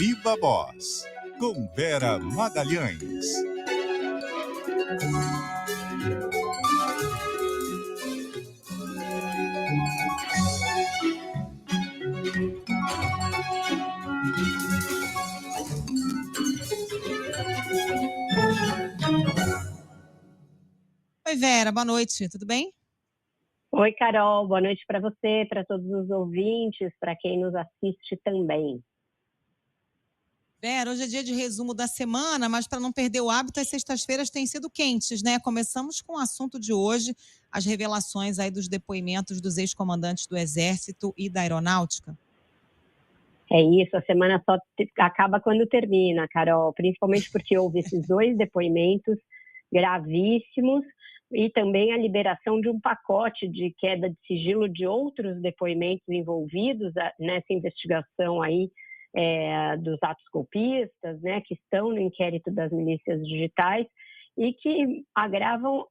Viva Voz, com Vera Magalhães. Oi, Vera, boa noite, tudo bem? Oi, Carol, boa noite para você, para todos os ouvintes, para quem nos assiste também. Vera, hoje é dia de resumo da semana, mas para não perder o hábito, as sextas-feiras têm sido quentes, né? Começamos com o assunto de hoje, as revelações aí dos depoimentos dos ex-comandantes do Exército e da Aeronáutica. É isso, a semana só acaba quando termina, Carol, principalmente porque houve esses dois depoimentos gravíssimos e também a liberação de um pacote de queda de sigilo de outros depoimentos envolvidos nessa investigação aí dos atos golpistas, né, que estão no inquérito das milícias digitais e que agravam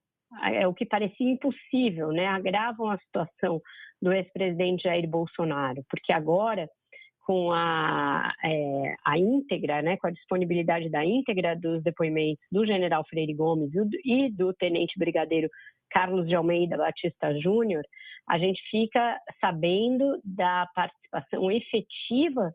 o que parecia impossível, né, agravam a situação do ex-presidente Jair Bolsonaro, porque agora com a íntegra, né, com a disponibilidade da íntegra dos depoimentos do general Freire Gomes e do tenente brigadeiro Carlos de Almeida Batista Júnior, a gente fica sabendo da participação efetiva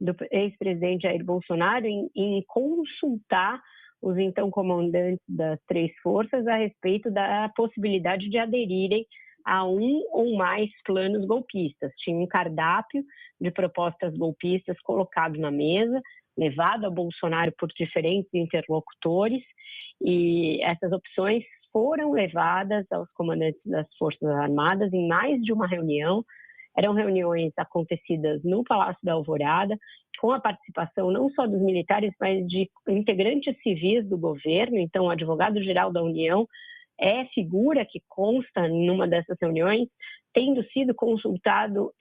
do ex-presidente Jair Bolsonaro em consultar os então comandantes das três forças a respeito da possibilidade de aderirem a um ou mais planos golpistas. Tinha um cardápio de propostas golpistas colocado na mesa, levado a Bolsonaro por diferentes interlocutores, e essas opções foram levadas aos comandantes das Forças Armadas em mais de uma reunião. Eram reuniões acontecidas no Palácio da Alvorada, com a participação não só dos militares, mas de integrantes civis do governo. Então, o advogado-geral da União é figura que consta em uma dessas reuniões, tendo sido consultado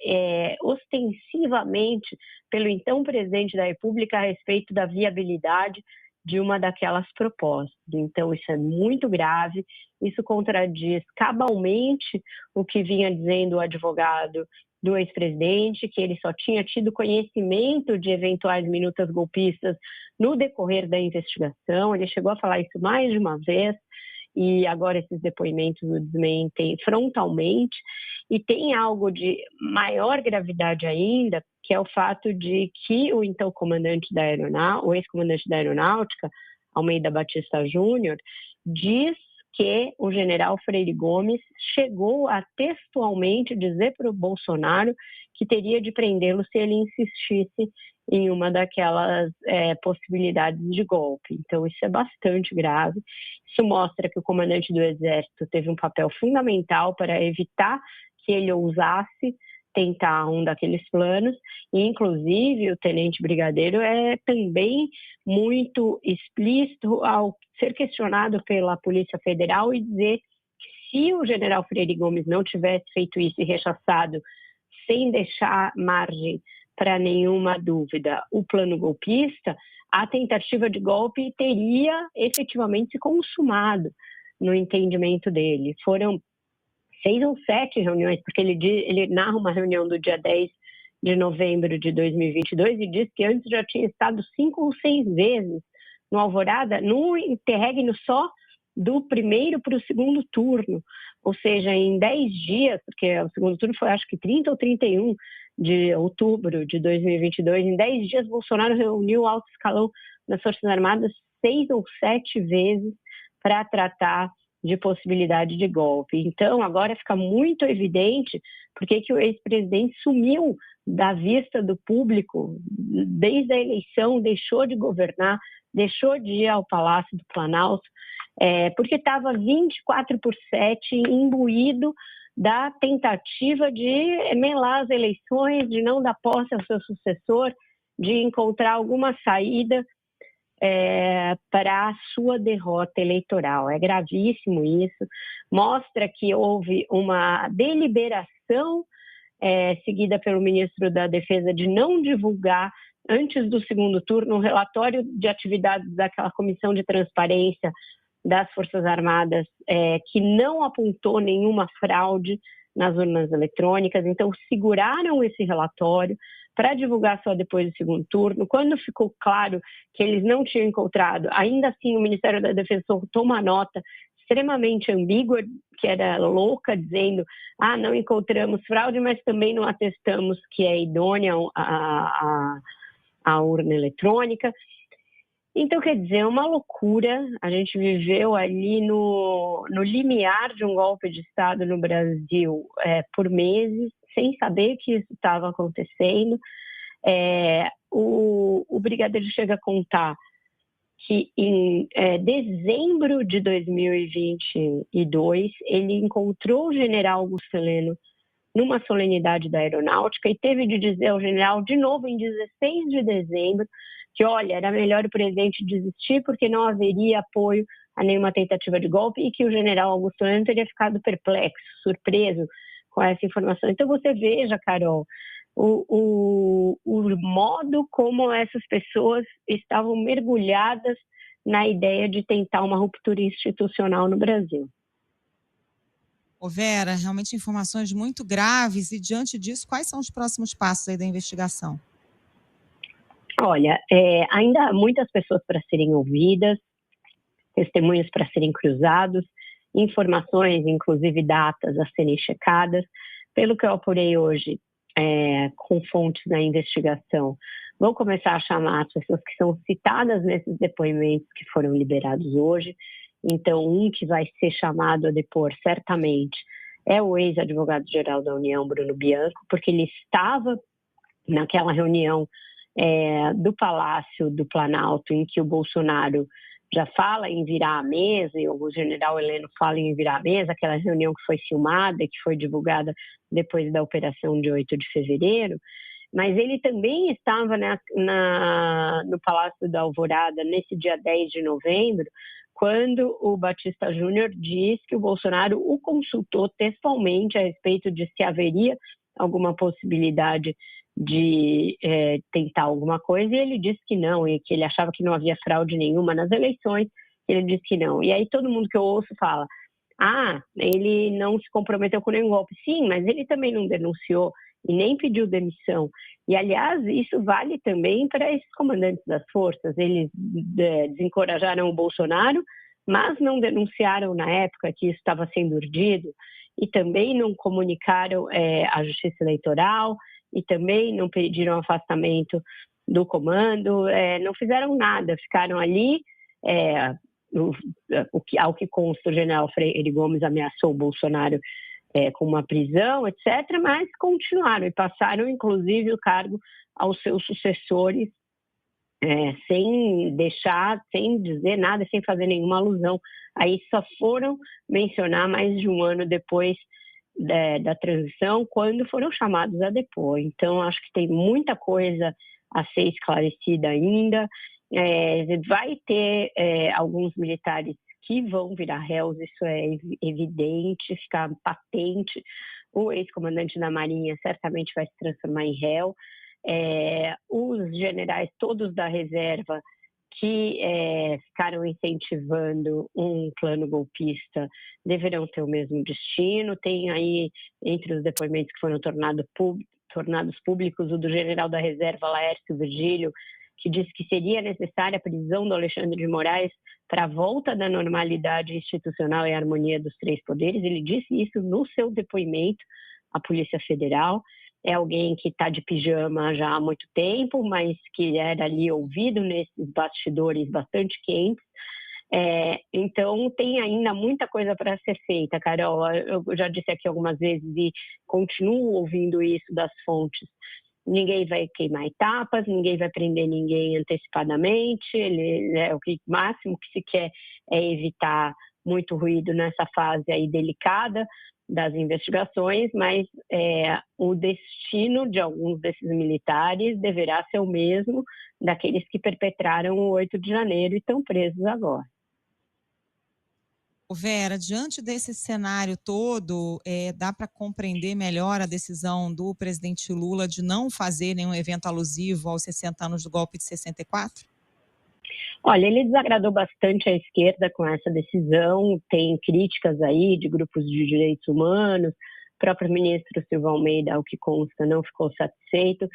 ostensivamente pelo então presidente da República a respeito da viabilidade de uma daquelas propostas. Então, isso é muito grave, isso contradiz cabalmente o que vinha dizendo o advogado do ex-presidente, que ele só tinha tido conhecimento de eventuais minutas golpistas no decorrer da investigação. Ele chegou a falar isso mais de uma vez, e agora esses depoimentos o desmentem frontalmente. E tem algo de maior gravidade ainda, que é o fato de que o então o ex-comandante da Aeronáutica, Almeida Batista Júnior, diz que o general Freire Gomes chegou a textualmente dizer para o Bolsonaro que teria de prendê-lo se ele insistisse em uma daquelas possibilidades de golpe. Então, isso é bastante grave. Isso mostra que o comandante do Exército teve um papel fundamental para evitar que ele ousasse tentar um daqueles planos, e inclusive o tenente brigadeiro é também muito explícito ao ser questionado pela Polícia Federal e dizer que se o general Freire Gomes não tivesse feito isso e rechaçado, sem deixar margem para nenhuma dúvida, o plano golpista, a tentativa de golpe teria efetivamente se consumado no entendimento dele. Foram 6 ou 7 reuniões, porque ele narra uma reunião do dia 10 de novembro de 2022 e diz que antes já tinha estado 5 ou 6 vezes no Alvorada, no interregno só do primeiro para o segundo turno, ou seja, em 10 dias, porque o segundo turno foi acho que 30 ou 31 de outubro de 2022, em 10 dias Bolsonaro reuniu o alto escalão das Forças Armadas 6 ou 7 vezes para tratar de possibilidade de golpe. Então, agora fica muito evidente porque que o ex-presidente sumiu da vista do público desde a eleição, deixou de governar, deixou de ir ao Palácio do Planalto, porque estava 24/7 imbuído da tentativa de melar as eleições, de não dar posse ao seu sucessor, de encontrar alguma saída para a sua derrota eleitoral. É gravíssimo isso, mostra que houve uma deliberação seguida pelo ministro da Defesa de não divulgar, antes do segundo turno, um relatório de atividades daquela comissão de transparência das Forças Armadas, que não apontou nenhuma fraude nas urnas eletrônicas. Então, seguraram esse relatório para divulgar só depois do segundo turno. Quando ficou claro que eles não tinham encontrado, ainda assim o Ministério da Defesa soltou uma nota extremamente ambígua, que era louca, dizendo não encontramos fraude, mas também não atestamos que é idônea a urna eletrônica. Então, quer dizer, é uma loucura. A gente viveu ali no limiar de um golpe de Estado no Brasil por meses, sem saber que isso estava acontecendo. O brigadeiro chega a contar que em dezembro de 2022, ele encontrou o general Augusto Heleno numa solenidade da Aeronáutica e teve de dizer ao general, de novo, em 16 de dezembro, que, olha, era melhor o presidente desistir porque não haveria apoio a nenhuma tentativa de golpe e que o general Augusto Heleno teria ficado perplexo, surpreso com essa informação. Então, você veja, Carol, o modo como essas pessoas estavam mergulhadas na ideia de tentar uma ruptura institucional no Brasil. Vera, realmente informações muito graves e, diante disso, quais são os próximos passos aí da investigação? Olha, ainda há muitas pessoas para serem ouvidas, testemunhos para serem cruzados, informações, inclusive datas, a serem checadas. Pelo que eu apurei hoje, com fontes da investigação, vão começar a chamar as pessoas que são citadas nesses depoimentos que foram liberados hoje. Então, um que vai ser chamado a depor, certamente, é o ex-advogado-geral da União, Bruno Bianco, porque ele estava naquela reunião do Palácio do Planalto, em que o Bolsonaro já fala em virar a mesa, e o general Heleno fala em virar a mesa, aquela reunião que foi filmada, que foi divulgada depois da operação de 8 de fevereiro, mas ele também estava no Palácio da Alvorada, nesse dia 10 de novembro, quando o Batista Júnior diz que o Bolsonaro o consultou textualmente a respeito de se haveria alguma possibilidade de tentar alguma coisa, e ele disse que não, e que ele achava que não havia fraude nenhuma nas eleições, ele disse que não. E aí todo mundo que eu ouço fala, ele não se comprometeu com nenhum golpe. Sim, mas ele também não denunciou e nem pediu demissão. E, aliás, isso vale também para esses comandantes das forças. Eles desencorajaram o Bolsonaro, mas não denunciaram na época que isso estava sendo urdido, e também não comunicaram à Justiça Eleitoral, e também não pediram afastamento do comando, não fizeram nada, ficaram ali. Ao que consta, o general Freire Gomes ameaçou o Bolsonaro com uma prisão, etc., mas continuaram e passaram, inclusive, o cargo aos seus sucessores, sem dizer nada, sem fazer nenhuma alusão. Aí só foram mencionar mais de um ano depois da transição, quando foram chamados a depor. Então, acho que tem muita coisa a ser esclarecida ainda. Vai ter alguns militares que vão virar réus, isso é evidente, fica patente. O ex-comandante da Marinha certamente vai se transformar em réu. Os generais todos da reserva que ficaram incentivando um plano golpista deverão ter o mesmo destino. Tem aí, entre os depoimentos que foram tornados públicos, o do general da reserva, Laércio Virgílio, que disse que seria necessária a prisão do Alexandre de Moraes para a volta da normalidade institucional e harmonia dos três poderes. Ele disse isso no seu depoimento à Polícia Federal. É alguém que está de pijama já há muito tempo, mas que era ali ouvido nesses bastidores bastante quentes. Então, tem ainda muita coisa para ser feita, Carol. Eu já disse aqui algumas vezes e continuo ouvindo isso das fontes. Ninguém vai queimar etapas, ninguém vai prender ninguém antecipadamente. O máximo que se quer é evitar muito ruído nessa fase aí delicada das investigações, mas o destino de alguns desses militares deverá ser o mesmo daqueles que perpetraram o 8 de janeiro e estão presos agora. Vera, diante desse cenário todo, dá para compreender melhor a decisão do presidente Lula de não fazer nenhum evento alusivo aos 60 anos do golpe de 64? Olha, ele desagradou bastante a esquerda com essa decisão, tem críticas aí de grupos de direitos humanos, o próprio ministro Silvio Almeida, ao que consta, não ficou satisfeito,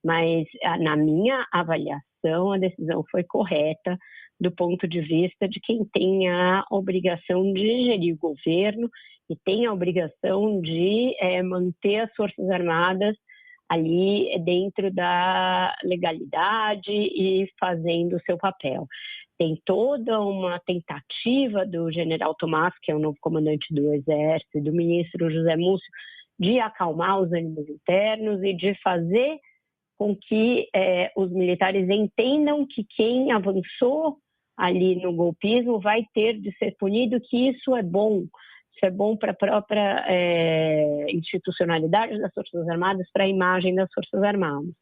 mas na minha avaliação a decisão foi correta do ponto de vista de quem tem a obrigação de gerir o governo e tem a obrigação de manter as Forças Armadas ali dentro da legalidade e fazendo o seu papel. Tem toda uma tentativa do general Tomás, que é o novo comandante do Exército, e do ministro José Múcio, de acalmar os ânimos internos e de fazer com que os militares entendam que quem avançou ali no golpismo vai ter de ser punido, que isso é bom. Isso é bom para a própria institucionalidade das Forças Armadas, para a imagem das Forças Armadas.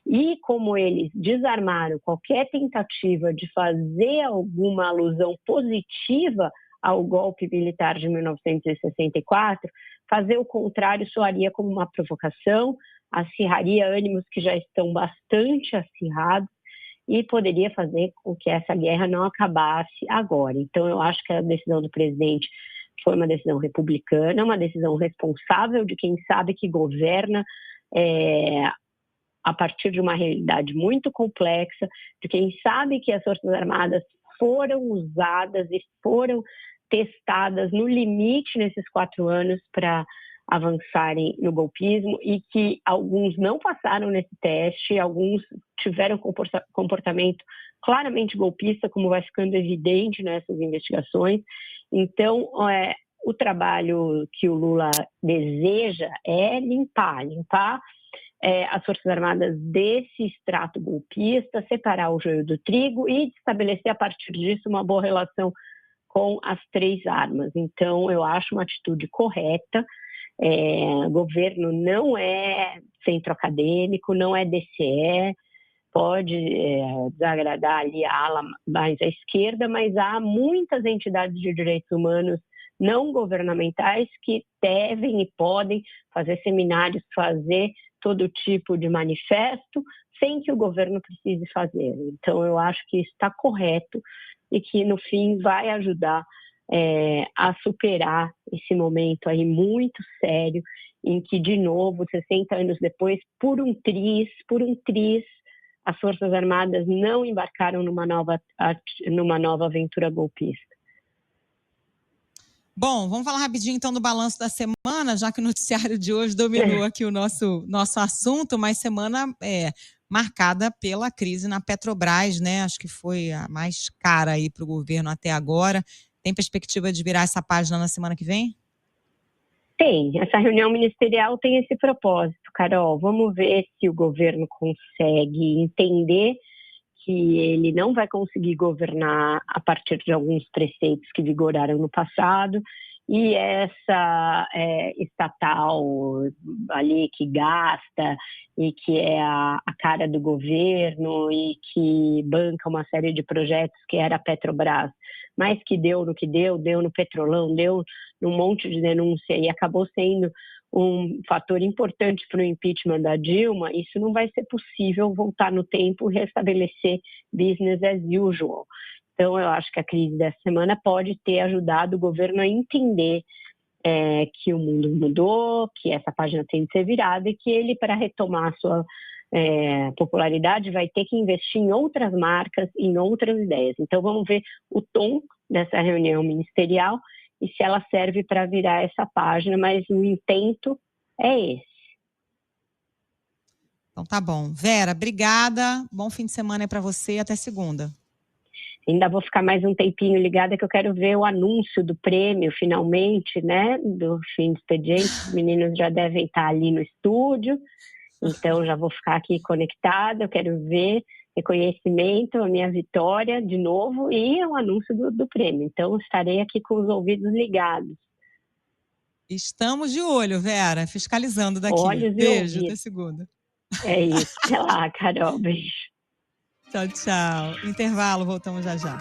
E como eles desarmaram qualquer tentativa de fazer alguma alusão positiva ao golpe militar de 1964, fazer o contrário soaria como uma provocação, acirraria ânimos que já estão bastante acirrados e poderia fazer com que essa guerra não acabasse agora. Então, eu acho que a decisão do presidente foi uma decisão republicana, uma decisão responsável de quem sabe que governa a partir de uma realidade muito complexa, de quem sabe que as Forças Armadas foram usadas e foram testadas no limite nesses 4 anos para avançarem no golpismo e que alguns não passaram nesse teste, alguns tiveram comportamento claramente golpista, como vai ficando evidente nessas investigações. Então, o trabalho que o Lula deseja é limpar as Forças Armadas desse extrato golpista, separar o joio do trigo e estabelecer a partir disso uma boa relação com as 3 armas. Então, eu acho uma atitude correta. O governo não é centro acadêmico, não é DCE, pode desagradar ali a ala mais à esquerda, mas há muitas entidades de direitos humanos não governamentais que devem e podem fazer seminários, fazer todo tipo de manifesto, sem que o governo precise fazer. Então, eu acho que está correto e que, no fim, vai ajudar a superar esse momento aí muito sério, em que, de novo, 60 anos depois, por um triz, as Forças Armadas não embarcaram numa nova aventura golpista. Bom, vamos falar rapidinho então do balanço da semana, já que o noticiário de hoje dominou aqui o nosso assunto, mas semana marcada pela crise na Petrobras, né? Acho que foi a mais cara aí para o governo até agora. Tem perspectiva de virar essa página na semana que vem? Tem. Essa reunião ministerial tem esse propósito, Carol. Vamos ver se o governo consegue entender que ele não vai conseguir governar a partir de alguns preceitos que vigoraram no passado, e essa estatal ali que gasta e que é a cara do governo e que banca uma série de projetos, que era a Petrobras, mas que deu no que deu no Petrolão, deu num monte de denúncia e acabou sendo um fator importante para o impeachment da Dilma, isso não vai ser possível voltar no tempo e restabelecer business as usual. Então, eu acho que a crise dessa semana pode ter ajudado o governo a entender que o mundo mudou, que essa página tem de ser virada e que ele, para retomar a sua popularidade, vai ter que investir em outras marcas, em outras ideias. Então, vamos ver o tom dessa reunião ministerial e se ela serve para virar essa página, mas o intento é esse. Então tá bom. Vera, obrigada. Bom fim de semana aí para você. Até segunda. Ainda vou ficar mais um tempinho ligada, que eu quero ver o anúncio do prêmio, finalmente, né? Do fim do expediente. Os meninos já devem estar ali no estúdio. Então, já vou ficar aqui conectada. Eu quero ver reconhecimento, a minha vitória de novo e o anúncio do prêmio. Então, estarei aqui com os ouvidos ligados. Estamos de olho, Vera, fiscalizando daqui. Olhos Beijo, e ouvidos. até segunda. É isso. Até lá, Carol. Beijo. Tchau, tchau. Intervalo, voltamos já já.